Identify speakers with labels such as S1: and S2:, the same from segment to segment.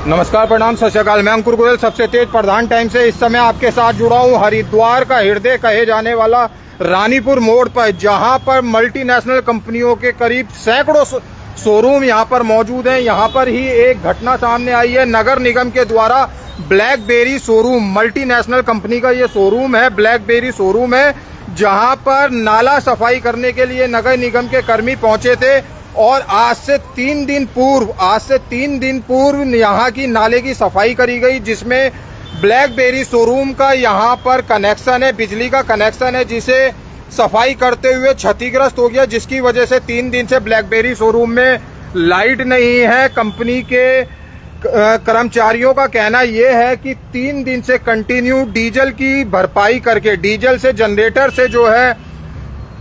S1: नमस्कार, प्रणाम, सत श्री अकाल। मैं अंकुर गोयल, सबसे तेज प्रधान टाइम से इस समय आपके साथ जुड़ा हूँ हरिद्वार का हृदय कहे जाने वाला रानीपुर मोड़ पर, जहाँ पर मल्टीनेशनल कंपनियों के करीब सैकड़ों शोरूम यहाँ पर मौजूद हैं। यहाँ पर ही एक घटना सामने आई है। नगर निगम के द्वारा ब्लैकबेरी शोरूम, मल्टीनेशनल कंपनी का ये शोरूम है, ब्लैकबेरी शोरूम है, जहाँ पर नाला सफाई करने के लिए नगर निगम के कर्मी पहुंचे थे और आज से 3 दिन पूर्व यहाँ की नाले की सफाई करी गई, जिसमें ब्लैकबेरी शोरूम का यहाँ पर कनेक्शन है, बिजली का कनेक्शन है, जिसे सफाई करते हुए क्षतिग्रस्त हो गया, जिसकी वजह से 3 दिन से ब्लैकबेरी शोरूम में लाइट नहीं है। कंपनी के कर्मचारियों का कहना यह है कि 3 दिन से कंटिन्यू डीजल की भरपाई करके, डीजल से, जनरेटर से जो है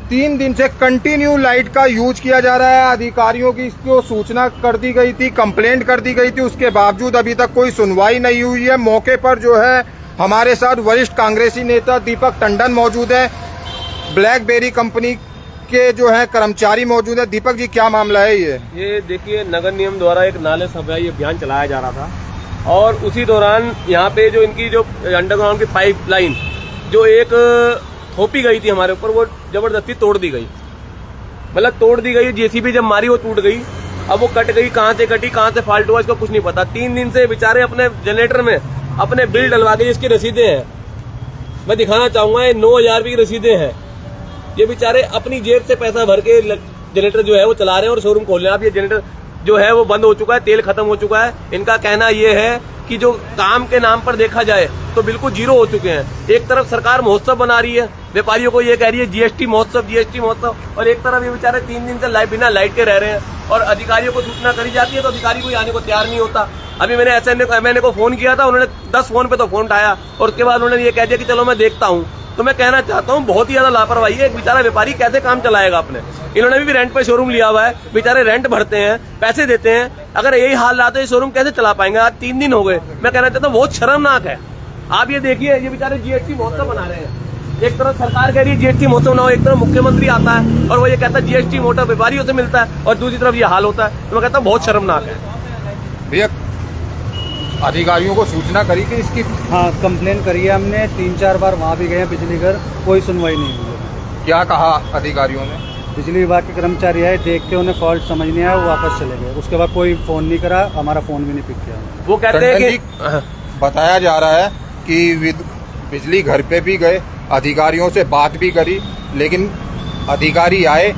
S1: 3 दिन से कंटिन्यू लाइट का यूज किया जा रहा है। अधिकारियों की इसको सूचना कर दी गई थी, कंप्लेंट कर दी गई थी, उसके बावजूद अभी तक कोई सुनवाई नहीं हुई है। मौके पर जो है हमारे साथ वरिष्ठ कांग्रेसी नेता दीपक टंडन मौजूद है, ब्लैकबेरी कंपनी के जो है कर्मचारी मौजूद है। दीपक जी, क्या मामला है ये
S2: देखिए, नगर निगम द्वारा एक नाले सफाई अभियान चलाया जा रहा था और उसी दौरान यहाँ पे जो इनकी जो अंडरग्राउंड की पाइपलाइन जो एक थोपी गई थी हमारे ऊपर, वो जबरदस्ती तोड़ दी गई। मतलब तोड़ दी गई, जेसीबी जब मारी वो टूट गई। अब वो कट गई, कहाँ से कटी, कहाँ से फॉल्ट हुआ, इसको कुछ नहीं पता। 3 दिन से बेचारे अपने जनरेटर में अपने बिल डलवा के, जिसकी रसीदें हैं मैं दिखाना चाहूंगा, ये 9,000 रुपये की रसीदें हैं। ये बेचारे अपनी जेब से पैसा भर के जनरेटर जो है वो चला रहे हैं और शोरूम खोल रहे हैं। अब ये जनरेटर जो है वो बंद हो चुका है, तेल खत्म हो चुका है। इनका कहना ये है कि जो काम के नाम पर देखा जाए तो बिल्कुल जीरो हो चुके हैं। एक तरफ सरकार महोत्सव बना रही है, व्यापारियों को ये कह रही है जीएसटी महोत्सव, और एक तरफ ये बेचारे 3 दिन से बिना लाइट के रह रहे हैं और अधिकारियों को सूचना करी जाती है तो अधिकारी कोई आने को तैयार नहीं होता। अभी मैंने एमएनए को फोन किया था, उन्होंने 10 फोन पे तो फोन उठाया और उसके बाद उन्होंने ये कह दिया कि चलो मैं देखता हूँ। तो मैं कहना चाहता हूँ, बहुत ही ज्यादा लापरवाही है। एक बेचारा व्यापारी कैसे काम चलाएगा अपने? इन्होंने भी रेंट पे शोरूम लिया हुआ है, बेचारे रेंट भरते हैं, पैसे देते हैं। अगर यही हाल रहा तो ये शोरूम कैसे चला पाएंगे? आज 3 दिन हो गए। मैं कहना चाहता हूँ, बहुत शर्मनाक है। आप ये देखिए, ये बेचारे जीएसटी महोत्सव बना रहे हैं। एक तरफ सरकार कह रही है जीएसटी महोत्सव ना हो, एक तरफ मुख्यमंत्री आता है और वो ये कहता है जीएसटी मोटर व्यापारियों से मिलता है, और दूसरी तरफ ये हाल होता है। तो मैं कहता हूँ बहुत शर्मनाक है।
S1: भैया, अधिकारियों को सूचना करी कि इसकी?
S3: हाँ, कंप्लेन करी है हमने, 3-4 बार वहाँ भी गए हैं बिजली घर, कोई सुनवाई नहीं हुई।
S1: क्या कहा अधिकारियों ने?
S3: बिजली विभाग के कर्मचारी आए, देख के उन्हें फॉल्ट समझ नहीं आया, वो वापस चले गए। उसके बाद कोई फोन नहीं करा, हमारा फोन भी नहीं पिक किया।
S2: वो कहते हैं कि
S1: बताया जा रहा है कि बिजली घर पे भी गए, अधिकारियों से बात भी करी, लेकिन अधिकारी आए,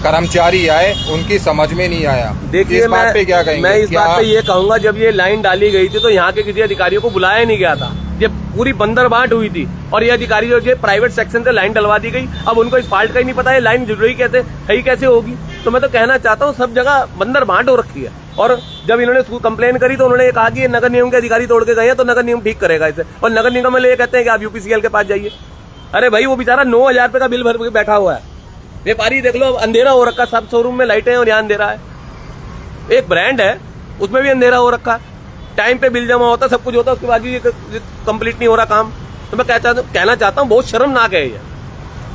S1: कर्मचारी आए, उनकी समझ में नहीं आया।
S2: देखिए,
S1: इस बात पे क्या कहेंगे?
S2: मैं इस बात पे ये कहूंगा, जब ये लाइन डाली गई थी तो यहाँ के किसी अधिकारियों को बुलाया नहीं गया था। ये पूरी बंदरबाट हुई थी और ये अधिकारी जो प्राइवेट सेक्शन से लाइन डलवा दी गई। अब उनको इस फॉल्ट का ही नहीं पता है लाइन जुड़ रही कैसे, सही कैसे होगी। तो मैं तो कहना चाहता हूँ, सब जगह बंदरबाट हो रखी है। और जब इन्होंने कंप्लेन करी तो उन्होंने कहा कि ये नगर निगम के अधिकारी तोड़ के गए हैं तो नगर निगम ठीक करेगा इसे, और नगर निगम वाले ये कहते हैं कि आप यूपीसीएल के पास जाइए। अरे भाई, वो बेचारा 9,000 रुपये का बिल भर के बैठा हुआ है। व्यापारी देख लो, अंधेरा हो रखा, सब शोरूम में लाइटें और यहाँ अंधेरा है। एक ब्रांड है, उसमें भी अंधेरा हो रखा। टाइम पे बिल जमा होता, सब कुछ होता, उसके बाद भी कंप्लीट नहीं हो रहा काम। तो मैं कहना चाहता हूँ, बहुत शर्मनाक है ये।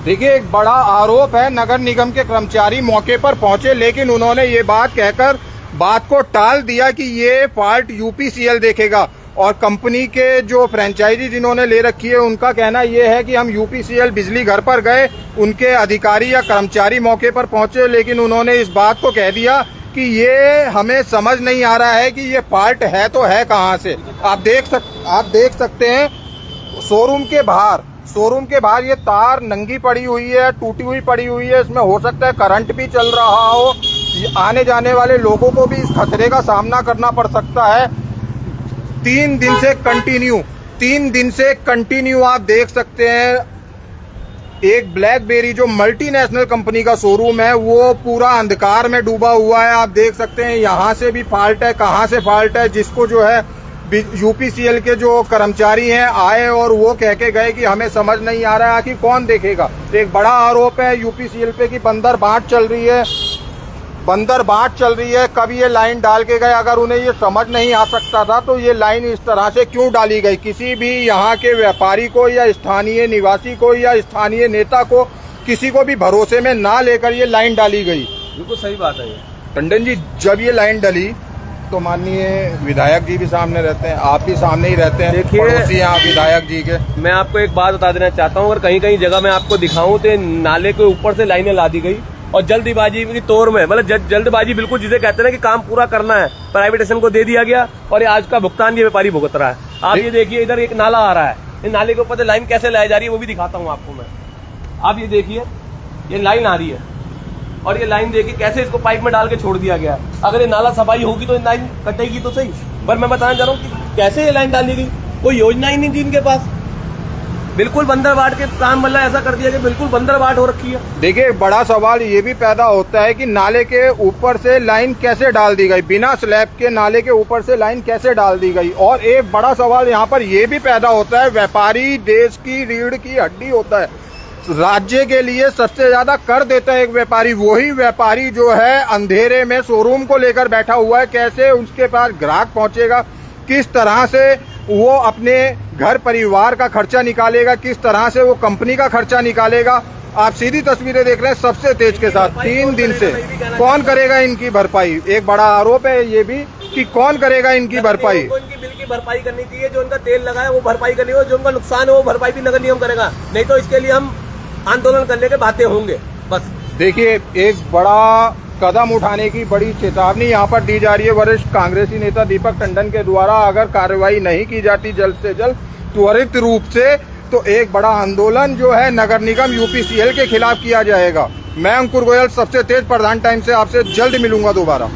S1: देखिए, एक बड़ा आरोप है। नगर निगम के कर्मचारी मौके पर पहुंचे, लेकिन उन्होंने ये बात कहकर बात को टाल दिया कि ये फॉल्ट यूपीसीएल देखेगा। और कंपनी के जो फ्रेंचाइजी जिन्होंने ले रखी है, उनका कहना यह है कि हम यूपीसीएल बिजली घर पर गए, उनके अधिकारी या कर्मचारी मौके पर पहुंचे, लेकिन उन्होंने इस बात को कह दिया कि ये हमें समझ नहीं आ रहा है कि ये फॉल्ट है तो है कहां से। आप देख सकते हैं शोरूम के बाहर ये तार नंगी पड़ी हुई है, टूटी हुई पड़ी हुई है। इसमें हो सकता है करंट भी चल रहा हो। आने जाने वाले लोगों को भी इस खतरे का सामना करना पड़ सकता है। 3 दिन से कंटिन्यू आप देख सकते हैं, एक ब्लैकबेरी जो मल्टीनेशनल कंपनी का शोरूम है, वो पूरा अंधकार में डूबा हुआ है। आप देख सकते हैं यहाँ से भी फॉल्ट है, कहाँ से फॉल्ट है, जिसको जो है यूपीसीएल के जो कर्मचारी हैं आए और वो कह के गए कि हमें समझ नहीं आ रहा है कि कौन देखेगा। तो एक बड़ा आरोप है यूपीसीएल पे कि बंदरबाट चल रही है। कब ये लाइन डाल के गए? अगर उन्हें ये समझ नहीं आ सकता था तो ये लाइन इस तरह से क्यों डाली गई? किसी भी यहाँ के व्यापारी को या स्थानीय निवासी को या स्थानीय नेता को, किसी को भी भरोसे में ना लेकर ये लाइन डाली गई।
S2: बिल्कुल सही बात है ये।
S1: टंडन जी, जब ये लाइन डली तो माननीय विधायक जी भी सामने रहते हैं, आप भी सामने ही रहते हैं,
S2: देखिए,
S1: पड़ोसी यहाँ विधायक जी के।
S2: मैं आपको एक बात बता देना चाहता हूँ, अगर कहीं कहीं जगह मैं आपको दिखाऊं तो नाले के ऊपर से लाइनें ला दी गई और जल्दबाजी की तौर में, मतलब जल्दबाजी बिल्कुल जिसे कहते हैं ना कि काम पूरा करना है, प्राइवेटेशन को दे दिया गया और ये आज का भुगतान ये व्यापारी भुगत रहा है। आप ये देखिए, इधर एक नाला आ रहा है, इस नाले के ऊपर से लाइन कैसे लाई जा रही है वो भी दिखाता हूँ आपको मैं। आप ये देखिए, ये लाइन आ रही है और ये लाइन देखिए कैसे इसको पाइप में डाल के छोड़ दिया गया। अगर ये नाला सफाई होगी तो ये लाइन कटेगी तो सही, पर मैं बताना चाह रहा हूँ कि कैसे ये लाइन डाली गई, कोई योजना ही नहीं थी इनके पास। बिल्कुल बंदरबाट के काम मतलब ऐसा कर दिया कि बिल्कुल बंदरबाट हो रखी है।
S1: देखिए, एक बड़ा सवाल ये भी पैदा होता है कि नाले के ऊपर से लाइन कैसे डाल दी गई, बिना स्लैब के नाले के ऊपर से लाइन कैसे डाल दी गई। और एक बड़ा सवाल यहाँ पर ये भी पैदा होता है, व्यापारी देश की रीढ़ की हड्डी होता है, राज्य के लिए सबसे ज्यादा कर देता है एक व्यापारी। वही व्यापारी जो है अंधेरे में शोरूम को लेकर बैठा हुआ है, कैसे उसके पास ग्राहक पहुंचेगा, किस तरह से वो अपने घर परिवार का खर्चा निकालेगा, किस तरह से वो कंपनी का खर्चा निकालेगा। आप सीधी तस्वीरें देख रहे हैं सबसे तेज के साथ 3 दिन से। कौन करेगा इनकी भरपाई? एक बड़ा आरोप है ये भी कि कौन करेगा इनकी भरपाई।
S2: इनकी बिल की भरपाई करनी चाहिए, जो इनका तेल लगा है वो भरपाई करनी है, जो उनका नुकसान है वो भरपाई भी नगर निगम करेगा, नहीं तो इसके लिए हम आंदोलन करने के बातें होंगे बस।
S1: देखिए, एक बड़ा कदम उठाने की बड़ी चेतावनी यहाँ पर दी जा रही है वरिष्ठ कांग्रेसी नेता दीपक टंडन के द्वारा। अगर कार्रवाई नहीं की जाती जल्द से जल्द त्वरित रूप से, तो एक बड़ा आंदोलन जो है नगर निगम यूपीसीएल के खिलाफ किया जाएगा। मैं अंकुर गोयल, सबसे तेज प्रधान टाइम से आपसे जल्द मिलूंगा दोबारा।